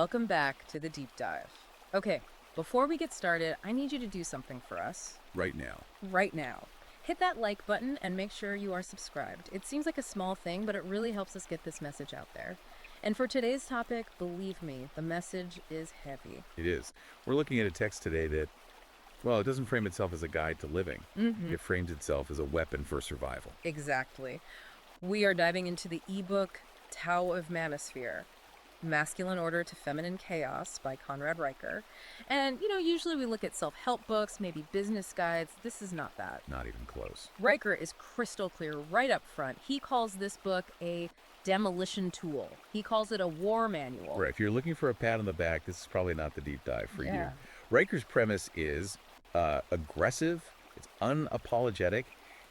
welcome back to the deep dive. Okay, before we get started, I need you to do something for us. Right now. Right now. Hit that like button and make sure you are subscribed. It seems like a small thing, but it really helps us get this message out there. And for today's topic, believe me, the message is heavy. It is. We're looking at a text today that, well, it doesn't frame itself as a guide to living. It frames itself as a weapon for survival. Exactly. We are diving into the ebook Tao of Manosphere, Masculine Order to Feminine Chaos by Conrad Riker. And, usually we look at self-help books, maybe business guides. This is not that. Not even close. Riker is crystal clear right up front. He calls this book a demolition tool. He calls it a war manual. Right. If you're looking for a pat on the back, this is probably not the deep dive for Yeah. you. Riker's premise is aggressive. It's unapologetic.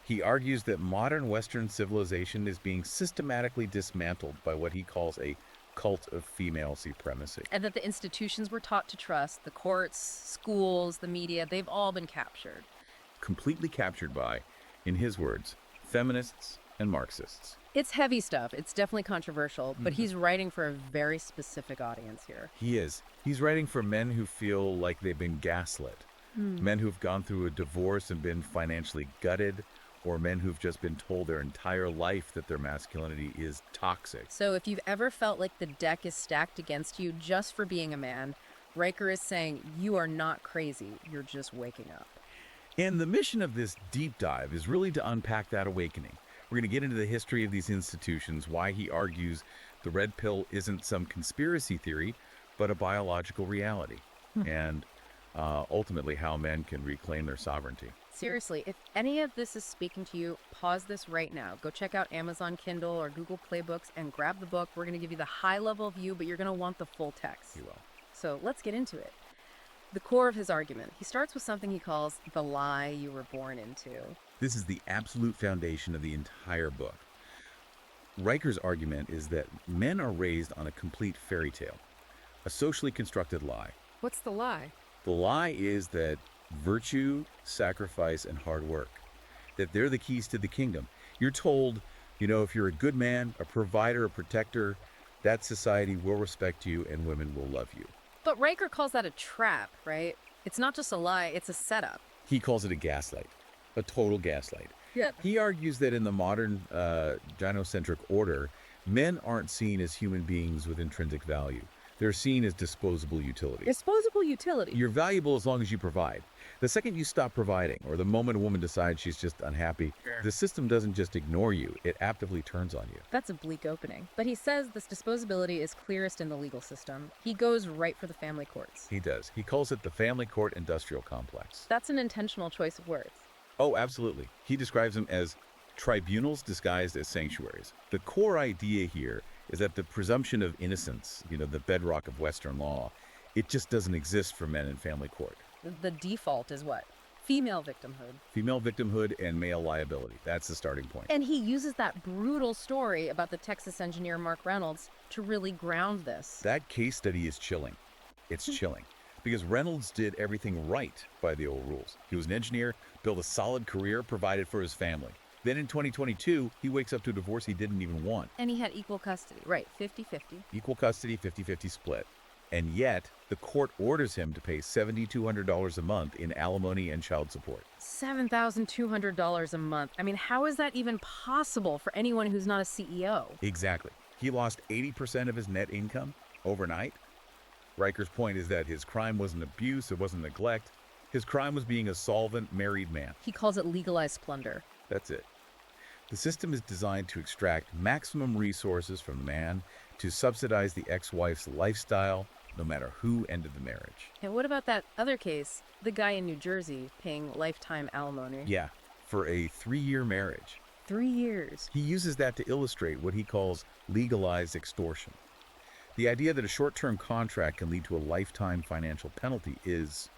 He argues that modern Western civilization is being systematically dismantled by what he calls a cult of female supremacy. And that the institutions we're taught to trust, the courts, schools, the media, they've all been captured. Completely captured by, in his words, feminists and Marxists. It's heavy stuff. It's definitely controversial, but he's writing for a very specific audience here. He is. He's writing for men who feel like they've been gaslit, men who've gone through a divorce and been financially gutted, or men who've just been told their entire life that their masculinity is toxic. So if you've ever felt like the deck is stacked against you just for being a man, Riker is saying you are not crazy, you're just waking up. And the mission of this deep dive is really to unpack that awakening. We're going to get into the history of these institutions, why he argues the red pill isn't some conspiracy theory, but a biological reality, and ultimately how men can reclaim their sovereignty. Seriously, if any of this is speaking to you, pause this right now. Go check out Amazon Kindle or Google Play Books and grab the book. We're going to give you the high-level view, but you're going to want the full text. You will. So let's get into it. The core of his argument. He starts with something he calls the lie you were born into. This is the absolute foundation of the entire book. Riker's argument is that men are raised on a complete fairy tale, a socially constructed lie. What's the lie? The lie is that virtue, sacrifice, and hard work, that they're the keys to the kingdom. You're told, if you're a good man, a provider, a protector, that society will respect you and women will love you. But Riker calls that a trap, right? It's not just a lie, it's a setup. He calls it a gaslight, a total gaslight. Yeah. He argues that in the modern gynocentric order, men aren't seen as human beings with intrinsic value. They're seen as disposable utility. Disposable utility. You're valuable as long as you provide. The second you stop providing, or the moment a woman decides she's just unhappy, the system doesn't just ignore you, it actively turns on you. That's a bleak opening. But he says this disposability is clearest in the legal system. He goes right for the family courts. He does. He calls it the family court industrial complex. That's an intentional choice of words. Oh, absolutely. He describes them as tribunals disguised as sanctuaries. The core idea here is that the presumption of innocence, the bedrock of Western law, it just doesn't exist for men in family court. The default is what? Female victimhood. Female victimhood and male liability. That's the starting point. And he uses that brutal story about the Texas engineer Mark Reynolds to really ground this. That case study is chilling. It's chilling. Because Reynolds did everything right by the old rules. He was an engineer, built a solid career, provided for his family. Then in 2022, he wakes up to a divorce he didn't even want. And he had equal custody, right, 50-50. Equal custody, 50-50 split. And yet, the court orders him to pay $7,200 a month in alimony and child support. $7,200 a month. I mean, how is that even possible for anyone who's not a CEO? Exactly. He lost 80% of his net income overnight. Riker's point is that his crime wasn't abuse, it wasn't neglect. His crime was being a solvent, married man. He calls it legalized plunder. That's it. The system is designed to extract maximum resources from the man, to subsidize the ex-wife's lifestyle, no matter who ended the marriage. And what about that other case, the guy in New Jersey paying lifetime alimony? Yeah, for a 3-year marriage. 3 years. He uses that to illustrate what he calls legalized extortion. The idea that a short-term contract can lead to a lifetime financial penalty is,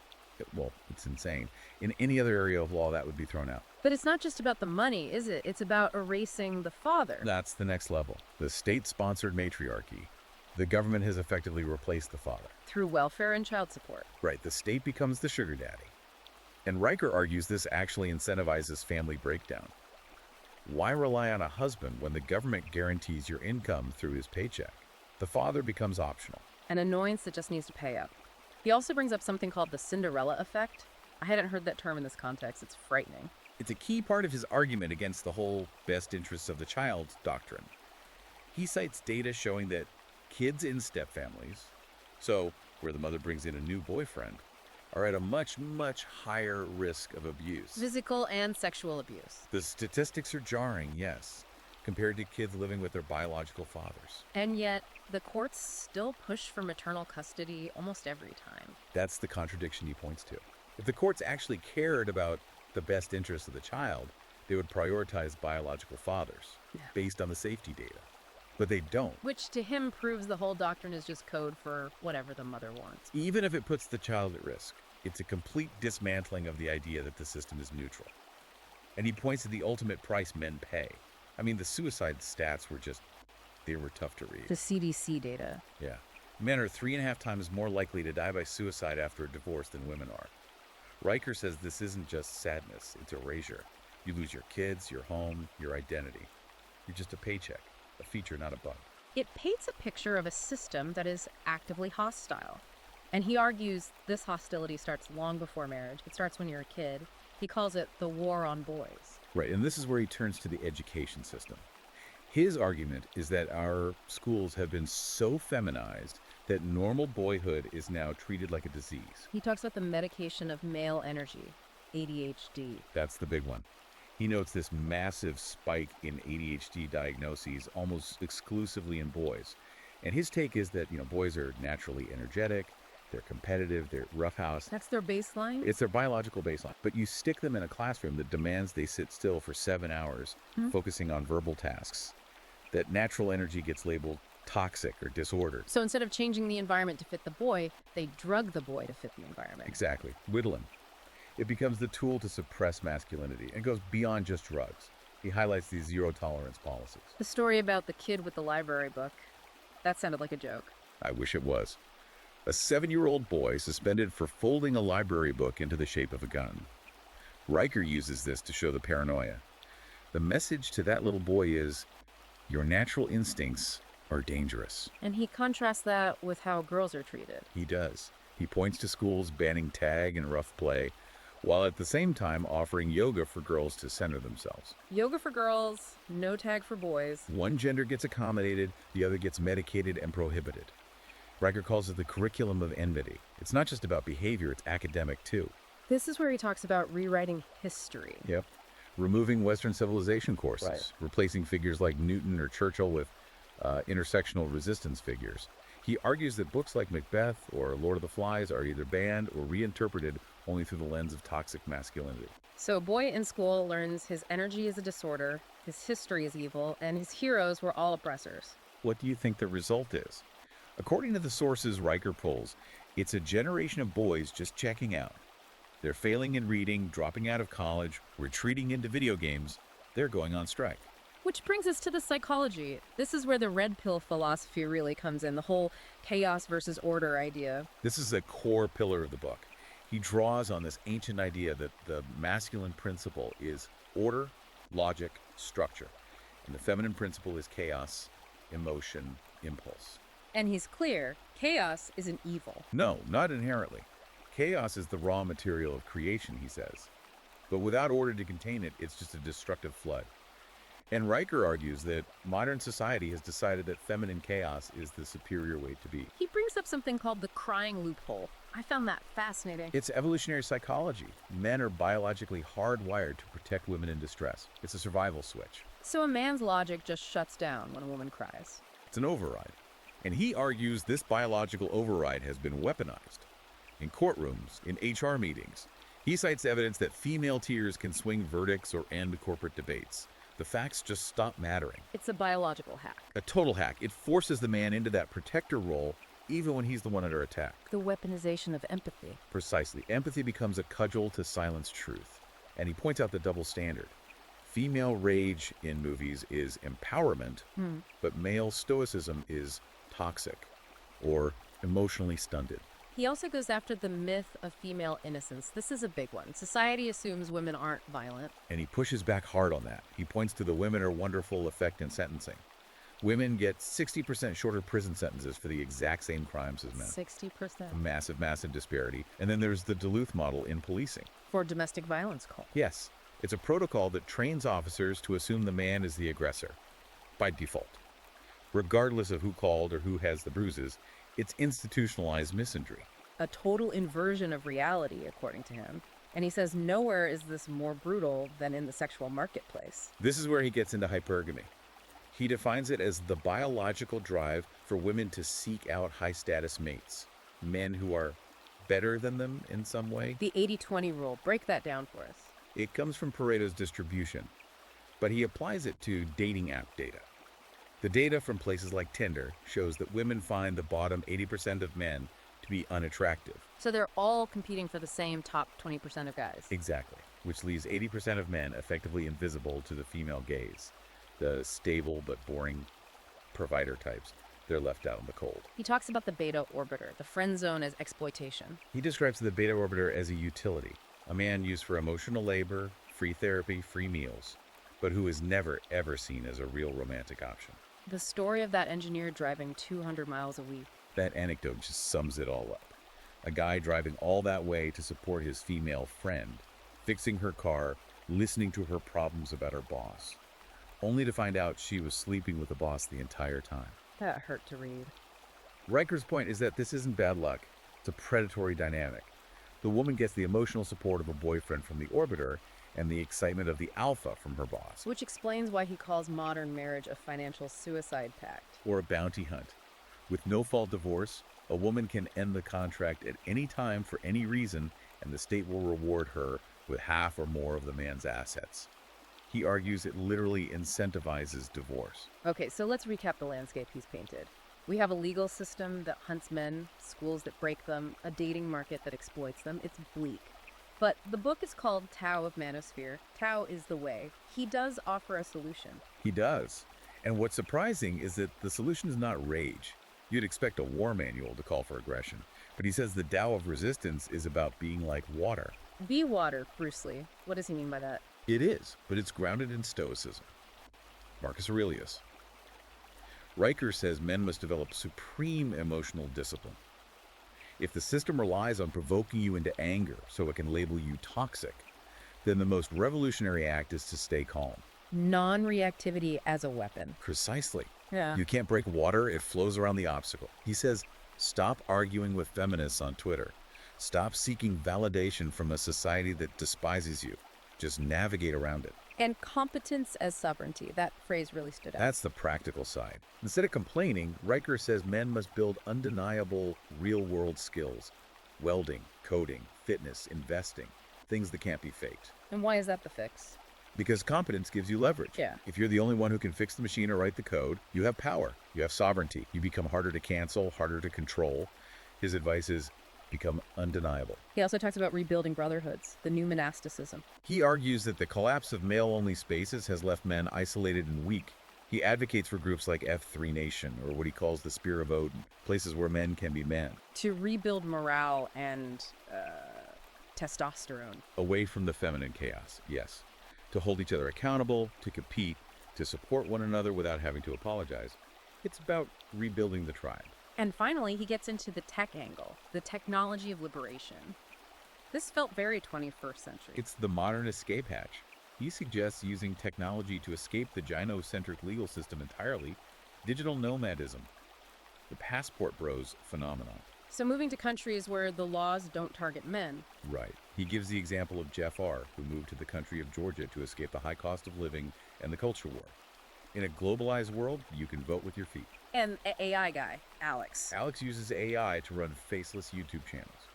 well, it's insane. In any other area of law, that would be thrown out. But it's not just about the money, is it? It's about erasing the father. That's the next level. The state-sponsored matriarchy. The government has effectively replaced the father. Through welfare and child support. Right, the state becomes the sugar daddy. And Riker argues this actually incentivizes family breakdown. Why rely on a husband when the government guarantees your income through his paycheck? The father becomes optional. an annoyance that just needs to pay up. He also brings up something called the Cinderella effect. I hadn't heard that term in this context. It's frightening. It's a key part of his argument against the whole best interests of the child doctrine. He cites data showing that kids in step families, so where the mother brings in a new boyfriend, are at a much, much higher risk of abuse. Physical and sexual abuse. The statistics are jarring, yes, compared to kids living with their biological fathers. And yet, the courts still push for maternal custody almost every time. That's the contradiction he points to. If the courts actually cared about the best interests of the child, they would prioritize biological fathers based on the safety data. But they don't. Which to him proves the whole doctrine is just code for whatever the mother wants. Even if it puts the child at risk, it's a complete dismantling of the idea that the system is neutral. And he points to the ultimate price men pay. I mean, the suicide stats they were tough to read. The CDC data. Yeah. Men are 3.5 times more likely to die by suicide after a divorce than women are. Riker says this isn't just sadness, it's erasure. You lose your kids, your home, your identity. You're just a paycheck, a feature, not a bug. It paints a picture of a system that is actively hostile. And he argues this hostility starts long before marriage. It starts when you're a kid. He calls it the war on boys. Right, and this is where he turns to the education system. His argument is that our schools have been so feminized that normal boyhood is now treated like a disease. He talks about the medication of male energy, ADHD. That's the big one. He notes this massive spike in ADHD diagnoses almost exclusively in boys. And his take is that, boys are naturally energetic, they're competitive, they're roughhouse. That's their baseline? It's their biological baseline. But you stick them in a classroom that demands they sit still for 7 hours, focusing on verbal tasks. That natural energy gets labeled toxic or disordered. So instead of changing the environment to fit the boy, they drug the boy to fit the environment. Exactly. Whittle him. It becomes the tool to suppress masculinity and goes beyond just drugs. He highlights these zero-tolerance policies. The story about the kid with the library book, that sounded like a joke. I wish it was. A 7-year-old boy suspended for folding a library book into the shape of a gun. Riker uses this to show the paranoia. The message to that little boy is, your natural instincts are dangerous. And he contrasts that with how girls are treated. He does. He points to schools banning tag and rough play, while at the same time offering yoga for girls to center themselves. Yoga for girls, no tag for boys. One gender gets accommodated, the other gets medicated and prohibited. Riker calls it the curriculum of enmity. It's not just about behavior, it's academic too. This is where he talks about rewriting history. Yep. Removing Western civilization courses, Right. replacing figures like Newton or Churchill with intersectional resistance figures. He argues that books like Macbeth or Lord of the Flies are either banned or reinterpreted only through the lens of toxic masculinity. So a boy in school learns his energy is a disorder, his history is evil, and his heroes were all oppressors. What do you think the result is? According to the sources Riker pulls, it's a generation of boys just checking out. They're failing in reading, dropping out of college, retreating into video games. They're going on strike. Which brings us to the psychology. This is where the red pill philosophy really comes in, the whole chaos versus order idea. This is a core pillar of the book. He draws on this ancient idea that the masculine principle is order, logic, structure. And the feminine principle is chaos, emotion, impulse. And he's clear, chaos isn't evil. No, not inherently. Chaos is the raw material of creation, he says. But without order to contain it, it's just a destructive flood. And Riker argues that modern society has decided that feminine chaos is the superior way to be. He brings up something called the crying loophole. I found that fascinating. It's evolutionary psychology. Men are biologically hardwired to protect women in distress. It's a survival switch. So a man's logic just shuts down when a woman cries. It's an override. And he argues this biological override has been weaponized. In courtrooms, in HR meetings. He cites evidence that female tears can swing verdicts or end corporate debates. The facts just stop mattering. It's a biological hack. A total hack. It forces the man into that protector role even when he's the one under attack. The weaponization of empathy. Precisely. Empathy becomes a cudgel to silence truth. And he points out the double standard. Female rage in movies is empowerment, but male stoicism is toxic or emotionally stunted. He also goes after the myth of female innocence. This is a big one. Society assumes women aren't violent. And he pushes back hard on that. He points to the women are wonderful effect in sentencing. Women get 60% shorter prison sentences for the exact same crimes as men. 60%. A massive, massive disparity. And then there's the Duluth model in policing. For domestic violence call. Yes, it's a protocol that trains officers to assume the man is the aggressor, by default. Regardless of who called or who has the bruises, it's institutionalized misandry. A total inversion of reality, according to him. And he says nowhere is this more brutal than in the sexual marketplace. This is where he gets into hypergamy. He defines it as the biological drive for women to seek out high-status mates, men who are better than them in some way. The 80-20 rule, break that down for us. It comes from Pareto's distribution, but he applies it to dating app data. The data from places like Tinder shows that women find the bottom 80% of men to be unattractive. So they're all competing for the same top 20% of guys. Exactly, which leaves 80% of men effectively invisible to the female gaze. The stable but boring provider types, they're left out in the cold. He talks about the beta orbiter, the friend zone as exploitation. He describes the beta orbiter as a utility, a man used for emotional labor, free therapy, free meals, but who is never, ever seen as a real romantic option. The story of that engineer driving 200 miles a week. That anecdote just sums it all up. A guy driving all that way to support his female friend, fixing her car, listening to her problems about her boss, only to find out she was sleeping with the boss the entire time. That hurt to read. Riker's point is that this isn't bad luck. It's a predatory dynamic. The woman gets the emotional support of a boyfriend from the orbiter and the excitement of the alpha from her boss. Which explains why he calls modern marriage a financial suicide pact. Or a bounty hunt. With no-fault divorce, a woman can end the contract at any time for any reason, and the state will reward her with half or more of the man's assets. He argues it literally incentivizes divorce. Okay, so let's recap the landscape he's painted. We have a legal system that hunts men, schools that break them, a dating market that exploits them. It's bleak. But the book is called Tao of Manosphere. Tao is the way. He does offer a solution. He does. And what's surprising is that the solution is not rage. You'd expect a war manual to call for aggression. But he says the Tao of resistance is about being like water. Be water, Bruce Lee. What does he mean by that? It is, but it's grounded in Stoicism. Marcus Aurelius. Riker says men must develop supreme emotional discipline. If the system relies on provoking you into anger so it can label you toxic, then the most revolutionary act is to stay calm. Non-reactivity as a weapon. Precisely. Yeah. You can't break water, it flows around the obstacle. He says, stop arguing with feminists on Twitter. Stop seeking validation from a society that despises you. Just navigate around it. And competence as sovereignty. That phrase really stood out. That's the practical side. Instead of complaining, Riker says men must build undeniable real-world skills. Welding, coding, fitness, investing. Things that can't be faked. And why is that the fix? Because competence gives you leverage. Yeah. If you're the only one who can fix the machine or write the code, you have power. You have sovereignty. You become harder to cancel, harder to control. His advice is become undeniable. He also talks about rebuilding brotherhoods, the new monasticism. He argues that the collapse of male-only spaces has left men isolated and weak. He advocates for groups like F3 Nation, or what he calls the Spear of Odin, places where men can be men. To rebuild morale and testosterone. Away from the feminine chaos, yes. To hold each other accountable, to compete, to support one another without having to apologize. It's about rebuilding the tribe. And finally, he gets into the tech angle, the technology of liberation. This felt very 21st century. It's the modern escape hatch. He suggests using technology to escape the gynocentric legal system entirely, digital nomadism, the passport bros phenomenon. So moving to countries where the laws don't target men. Right. He gives the example of Jeff R., who moved to the country of Georgia to escape the high cost of living and the culture war. In a globalized world, you can vote with your feet. And AI guy, Alex. Alex uses AI to run faceless YouTube channels.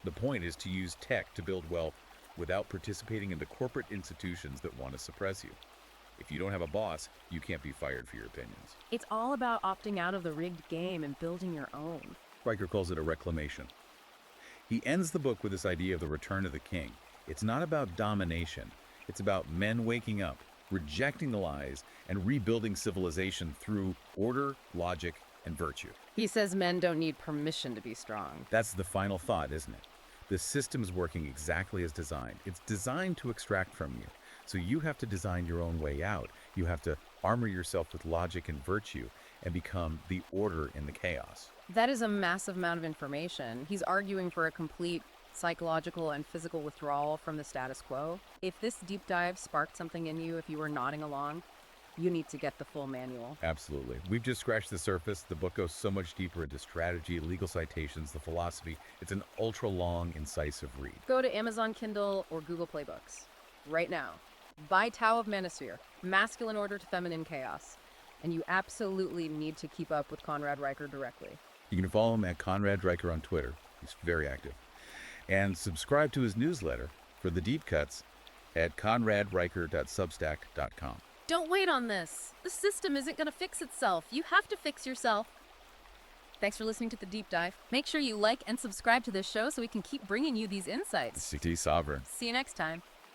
The point is to use tech to build wealth without participating in the corporate institutions that want to suppress you. If you don't have a boss, you can't be fired for your opinions. It's all about opting out of the rigged game and building your own. Riker calls it a reclamation. He ends the book with this idea of the return of the king. It's not about domination. It's about men waking up, rejecting the lies, and rebuilding civilization through order, logic, and virtue. He says men don't need permission to be strong. That's the final thought, isn't it? The system's working exactly as designed. It's designed to extract from you, So you have to design your own way out. You have to armor yourself with logic and virtue and become the order in the chaos. That is a massive amount of information. He's arguing for a complete psychological and physical withdrawal from the status quo. If this deep dive sparked something in you, if you were nodding along, you need to get the full manual. Absolutely. We've just scratched the surface. The book goes so much deeper into strategy, legal citations, the philosophy. It's an ultra-long, incisive read. Go to Amazon Kindle or Google Play Books right now. Buy Tao of Manosphere, Masculine Order to Feminine Chaos. And you absolutely need to keep up with Conrad Riker directly. You can follow him at Conrad Riker on Twitter. He's very active. And subscribe to his newsletter for the deep cuts at conradriker.substack.com. Don't wait on this. The system isn't going to fix itself. You have to fix yourself. Thanks for listening to The Deep Dive. Make sure you like and subscribe to this show so we can keep bringing you these insights. City Sovereign. See you next time.